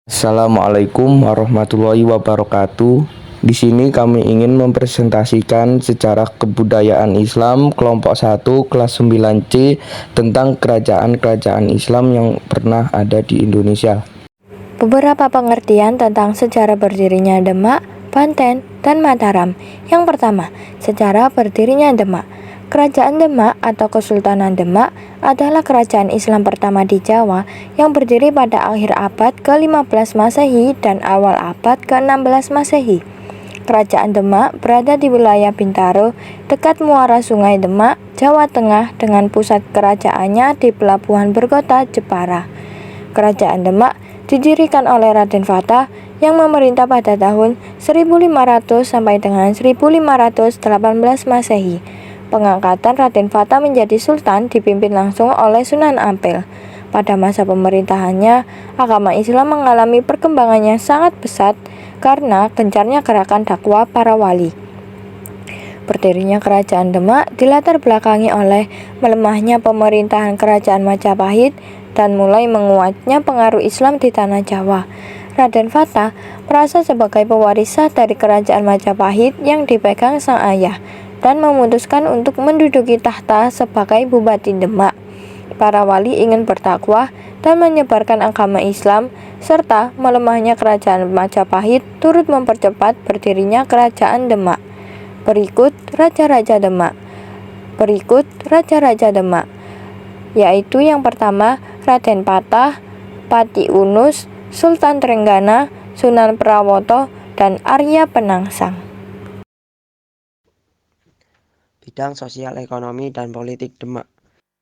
Assalamualaikum warahmatullahi wabarakatuh. Di sini kami ingin mempresentasikan sejarah kebudayaan Islam kelompok 1 kelas 9C tentang kerajaan-kerajaan Islam yang pernah ada di Indonesia. Beberapa pengertian tentang sejarah berdirinya Demak, Banten, dan Mataram. Yang pertama, sejarah berdirinya Demak. Kerajaan Demak atau Kesultanan Demak adalah kerajaan Islam pertama di Jawa yang berdiri pada akhir abad ke-15 Masehi dan awal abad ke-16 Masehi. Kerajaan Demak berada di wilayah Bintaro, dekat muara Sungai Demak, Jawa Tengah, dengan pusat kerajaannya di pelabuhan berkota Jepara. Kerajaan Demak didirikan oleh Raden Fatah yang memerintah pada tahun 1500 sampai dengan 1518 Masehi. Pengangkatan Raden Fatah menjadi sultan dipimpin langsung oleh Sunan Ampel. Pada masa pemerintahannya, agama Islam mengalami perkembangan yang sangat pesat karena gencarnya gerakan dakwah para wali. Berdirinya kerajaan Demak dilatar belakangi oleh melemahnya pemerintahan kerajaan Majapahit dan mulai menguatnya pengaruh Islam di tanah Jawa. Raden Fatah merasa sebagai pewaris sah dari kerajaan Majapahit yang dipegang sang ayah dan memutuskan untuk menduduki tahta sebagai Bupati Demak. Para wali ingin berdakwah dan menyebarkan agama Islam, serta melemahnya kerajaan Majapahit turut mempercepat berdirinya kerajaan Demak. Berikut Raja-Raja Demak, yaitu yang pertama Raden Patah, Pati Unus, Sultan Trenggana, Sunan Prawoto, dan Arya Penangsang. Bidang sosial, ekonomi, dan politik Demak.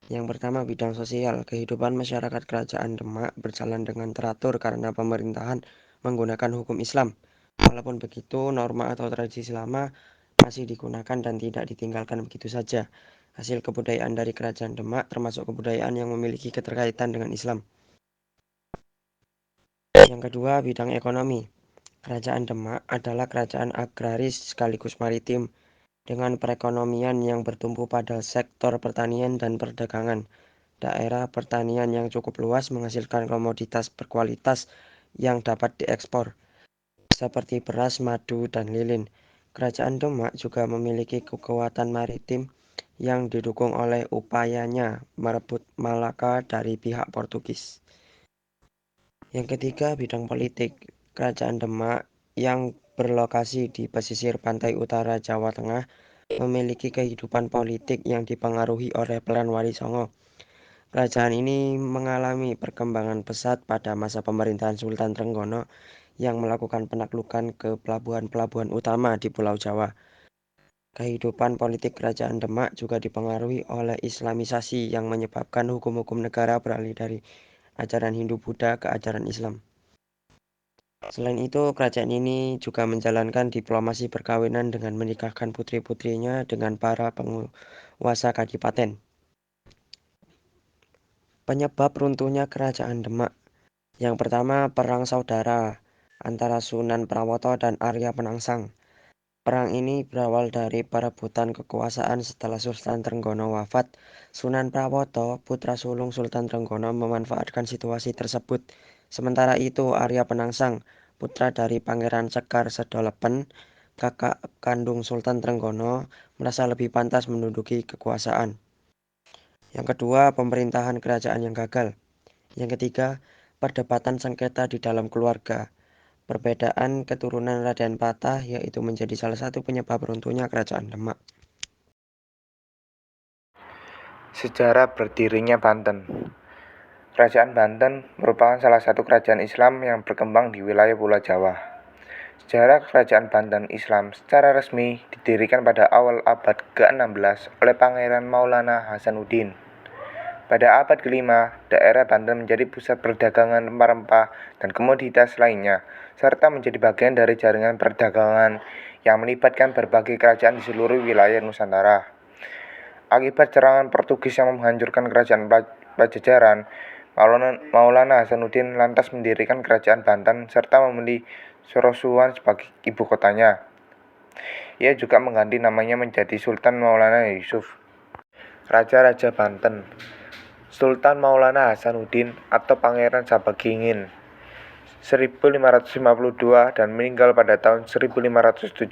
Yang pertama, bidang sosial. Kehidupan masyarakat kerajaan Demak berjalan dengan teratur karena pemerintahan menggunakan hukum Islam. Walaupun begitu, norma atau tradisi lama masih digunakan dan tidak ditinggalkan begitu saja. Hasil kebudayaan dari kerajaan Demak termasuk kebudayaan yang memiliki keterkaitan dengan Islam. Yang kedua, bidang ekonomi. Kerajaan Demak adalah kerajaan agraris sekaligus maritim, dengan perekonomian yang bertumpu pada sektor pertanian dan perdagangan. Daerah pertanian yang cukup luas menghasilkan komoditas berkualitas yang dapat diekspor, seperti beras, madu, dan lilin. Kerajaan Demak juga memiliki kekuatan maritim yang didukung oleh upayanya merebut Malaka dari pihak Portugis. Yang ketiga, bidang politik. Kerajaan Demak yang berlokasi di pesisir pantai utara Jawa Tengah memiliki kehidupan politik yang dipengaruhi oleh peran Wali Songo. Kerajaan ini mengalami perkembangan pesat pada masa pemerintahan Sultan Trenggono yang melakukan penaklukan ke pelabuhan-pelabuhan utama di Pulau Jawa. Kehidupan politik kerajaan Demak juga dipengaruhi oleh Islamisasi yang menyebabkan hukum-hukum negara beralih dari ajaran Hindu-Buddha ke ajaran Islam. Selain itu, kerajaan ini juga menjalankan diplomasi perkawinan dengan menikahkan putri-putrinya dengan para penguasa kadipaten. Penyebab runtuhnya kerajaan Demak. Yang pertama, perang saudara antara Sunan Prawoto dan Arya Penangsang. Perang ini berawal dari perebutan kekuasaan setelah Sultan Trenggono wafat. Sunan Prawoto, putra sulung Sultan Trenggono, memanfaatkan situasi tersebut. Sementara itu, Arya Penangsang, putra dari Pangeran Sekar Sedolepen, kakak kandung Sultan Trenggono, merasa lebih pantas menduduki kekuasaan. Yang kedua, pemerintahan kerajaan yang gagal. Yang ketiga, perdebatan sengketa di dalam keluarga. Perbedaan keturunan Raden Patah yaitu menjadi salah satu penyebab runtuhnya kerajaan Demak. Sejarah berdirinya Banten. Kerajaan Banten merupakan salah satu kerajaan Islam yang berkembang di wilayah Pulau Jawa. Sejarah kerajaan Banten Islam secara resmi didirikan pada awal abad ke-16 oleh Pangeran Maulana Hasanuddin. Pada abad ke-5, daerah Banten menjadi pusat perdagangan rempah-rempah dan komoditas lainnya, serta menjadi bagian dari jaringan perdagangan yang melibatkan berbagai kerajaan di seluruh wilayah Nusantara. Akibat serangan Portugis yang menghancurkan kerajaan Pajajaran, Maulana Hasanuddin lantas mendirikan kerajaan Banten serta memilih Sorosuwan sebagai ibu kotanya. Ia juga mengganti namanya menjadi Sultan Maulana Yusuf. Raja-Raja Banten. Sultan Maulana Hasanuddin atau Pangeran Sabagingin. 1552 dan meninggal pada tahun 1570.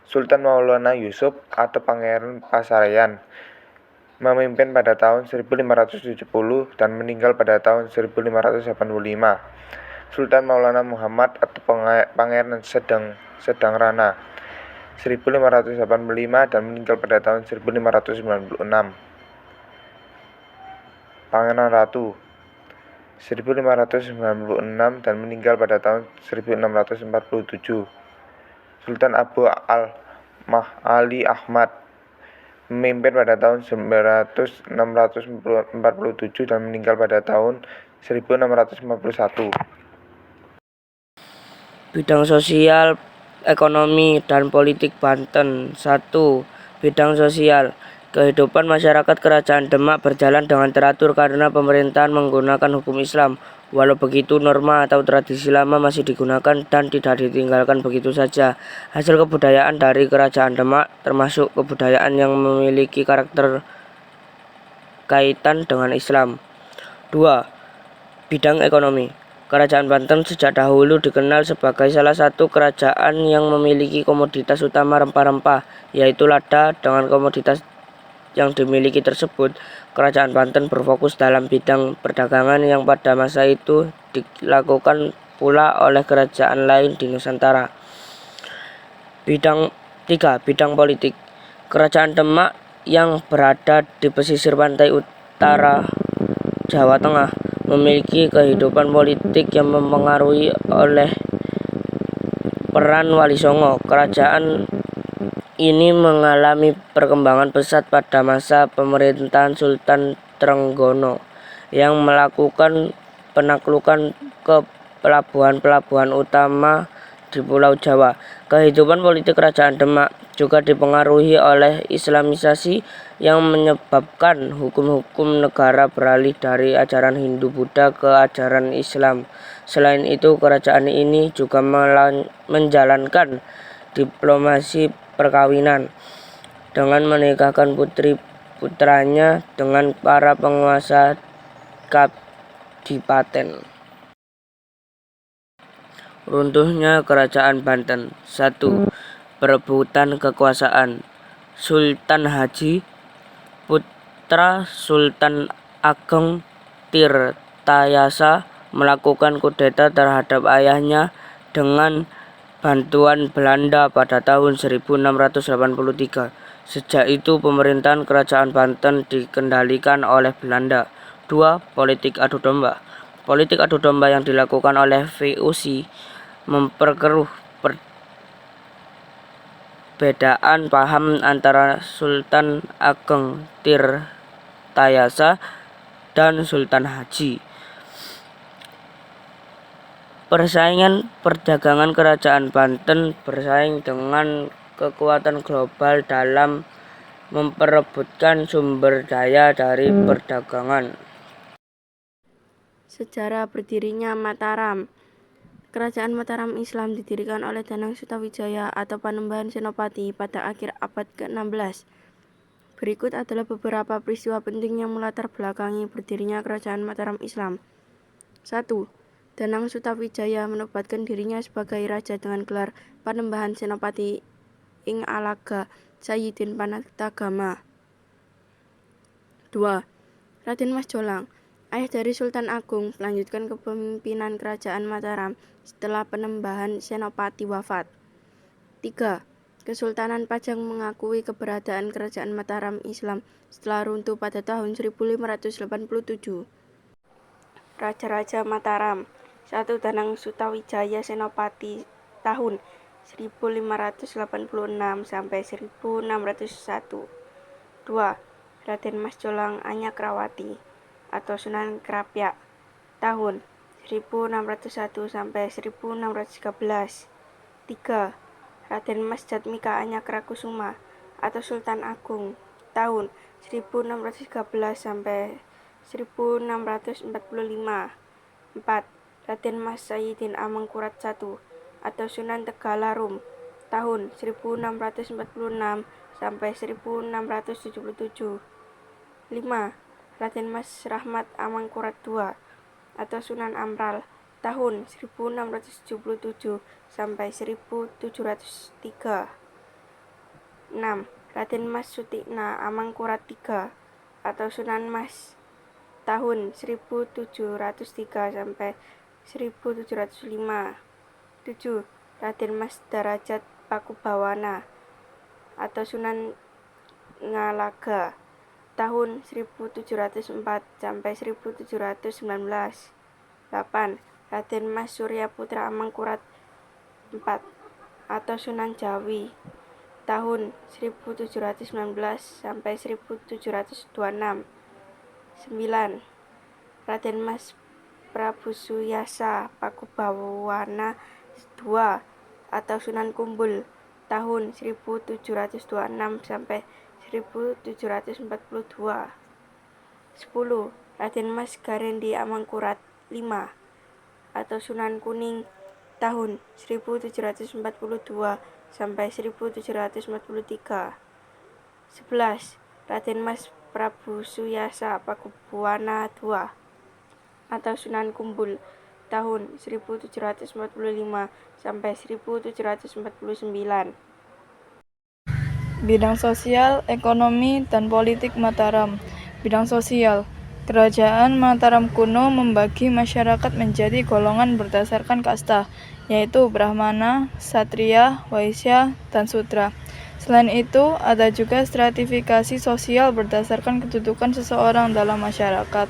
Sultan Maulana Yusuf atau Pangeran Pasarean memimpin pada tahun 1570 dan meninggal pada tahun 1585. Sultan Maulana Muhammad atau Pangeran Sedang Rana 1585 dan meninggal pada tahun 1596. Pangeran Ratu 1596 dan meninggal pada tahun 1647. Sultan Abu Ali Ahmad memimpin pada tahun 647 dan meninggal pada tahun 1651. Bidang sosial, ekonomi, dan politik Banten. 1. Bidang sosial. Kehidupan masyarakat Kerajaan Demak berjalan dengan teratur karena pemerintahan menggunakan hukum Islam. Walau begitu, norma atau tradisi lama masih digunakan dan tidak ditinggalkan begitu saja. Hasil kebudayaan dari Kerajaan Demak termasuk kebudayaan yang memiliki karakter kaitan dengan Islam. 2. Bidang ekonomi. Kerajaan Banten sejak dahulu dikenal sebagai salah satu kerajaan yang memiliki komoditas utama rempah-rempah, yaitu lada. Dengan komoditas yang dimiliki tersebut, Kerajaan Banten berfokus dalam bidang perdagangan yang pada masa itu dilakukan pula oleh kerajaan lain di Nusantara. 3. Bidang politik. Kerajaan Demak yang berada di pesisir pantai utara Jawa Tengah memiliki kehidupan politik yang mempengaruhi oleh peran Wali Songo. Kerajaan ini mengalami perkembangan pesat pada masa pemerintahan Sultan Trenggono yang melakukan penaklukan ke pelabuhan-pelabuhan utama di Pulau Jawa. Kehidupan politik Kerajaan Demak juga dipengaruhi oleh Islamisasi yang menyebabkan hukum-hukum negara beralih dari ajaran Hindu-Buddha ke ajaran Islam. Selain itu, kerajaan ini juga menjalankan diplomasi perkawinan dengan menikahkan putri-putranya dengan para penguasa kadipaten. Runtuhnya Kerajaan Banten. 1. Perebutan kekuasaan. Sultan Haji, putra Sultan Ageng Tirtayasa, melakukan kudeta terhadap ayahnya dengan bantuan Belanda pada tahun 1683. Sejak itu pemerintahan Kerajaan Banten dikendalikan oleh Belanda. 2. Politik adu domba. Politik adu domba yang dilakukan oleh VOC memperkeruh perbedaan paham antara Sultan Ageng Tirtayasa dan Sultan Haji. Persaingan perdagangan Kerajaan Banten bersaing dengan kekuatan global dalam memperebutkan sumber daya dari perdagangan. Sejarah berdirinya Mataram. Kerajaan Mataram Islam didirikan oleh Danang Sutawijaya atau Panembahan Senopati pada akhir abad ke-16. Berikut adalah beberapa peristiwa penting yang melatar belakangi berdirinya Kerajaan Mataram Islam. 1. Danang Sutawijaya menobatkan dirinya sebagai raja dengan gelar Panembahan Senopati ing Alaga Sayyidin Panatagama. 2. Raden Mas Jolang, ayah dari Sultan Agung, melanjutkan kepemimpinan Kerajaan Mataram setelah Panembahan Senopati wafat. 3. Kesultanan Pajang mengakui keberadaan Kerajaan Mataram Islam setelah runtuh pada tahun 1587. Raja-Raja Mataram. 1. Danang Sutawijaya Senopati tahun 1586 sampai 1601. 2. Raden Mas Jolang Anyakrawati atau Sunan Krapyak tahun 1601 sampai 1613. 3. Raden Mas Jatmika Anyakrakusuma atau Sultan Agung tahun 1613 sampai 1645. 4. Raden Mas Sayyidin Amangkurat I atau Sunan Tegalarum tahun 1646 sampai 1677. 5. Raden Mas Rahmat Amangkurat II atau Sunan Ampral tahun 1677 sampai 1703. 6. Raden Mas Sutikna Amangkurat III atau Sunan Mas, tahun 1703 sampai 1705. 7. Raden Mas Darajat Pakubawana atau Sunan Ngalaga, tahun 1704 sampai 1719. 8. Raden Mas Surya Putra Amangkurat IV atau Sunan Jawi, tahun 1719 sampai 1726. 9. Raden Mas Prabu Suyasa Pakubawana II atau Sunan Kumbul, tahun 1726 sampai 1742. 10. Raden Mas Garendi Amangkurat V atau Sunan Kuning, tahun 1742 sampai 1743. 11. Raden Mas Prabu Suyasa Pakubuwana II atau Sunan Kumbul, tahun 1745 sampai 1749. Bidang sosial, ekonomi, dan politik Mataram. Bidang sosial. Kerajaan Mataram kuno membagi masyarakat menjadi golongan berdasarkan kasta, yaitu Brahmana, Satria, Waisya, dan Sudra. Selain itu, ada juga stratifikasi sosial berdasarkan kedudukan seseorang dalam masyarakat.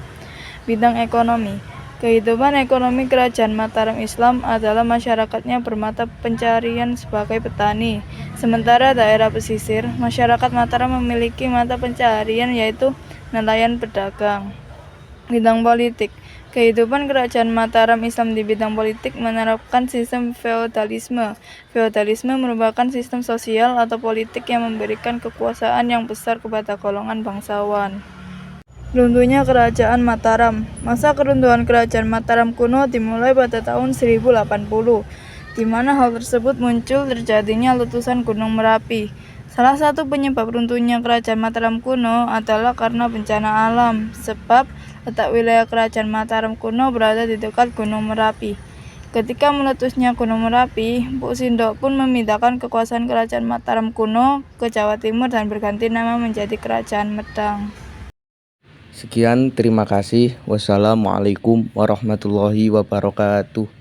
Bidang ekonomi. Kehidupan ekonomi kerajaan Mataram Islam adalah masyarakatnya bermata pencarian sebagai petani. Sementara daerah pesisir, masyarakat Mataram memiliki mata pencarian yaitu nelayan pedagang. Bidang politik. Kehidupan kerajaan Mataram Islam di bidang politik menerapkan sistem feodalisme. Feodalisme merupakan sistem sosial atau politik yang memberikan kekuasaan yang besar kepada golongan bangsawan. Runtuhnya Kerajaan Mataram. Masa keruntuhan Kerajaan Mataram kuno dimulai pada tahun 1080, di mana hal tersebut muncul terjadinya letusan Gunung Merapi. Salah satu penyebab runtuhnya Kerajaan Mataram kuno adalah karena bencana alam, sebab letak wilayah Kerajaan Mataram kuno berada di dekat Gunung Merapi. Ketika meletusnya Gunung Merapi, Mpuk Sindok pun memindahkan kekuasaan Kerajaan Mataram kuno ke Jawa Timur dan berganti nama menjadi Kerajaan Medang. Sekian, terima kasih. Wassalamualaikum warahmatullahi wabarakatuh.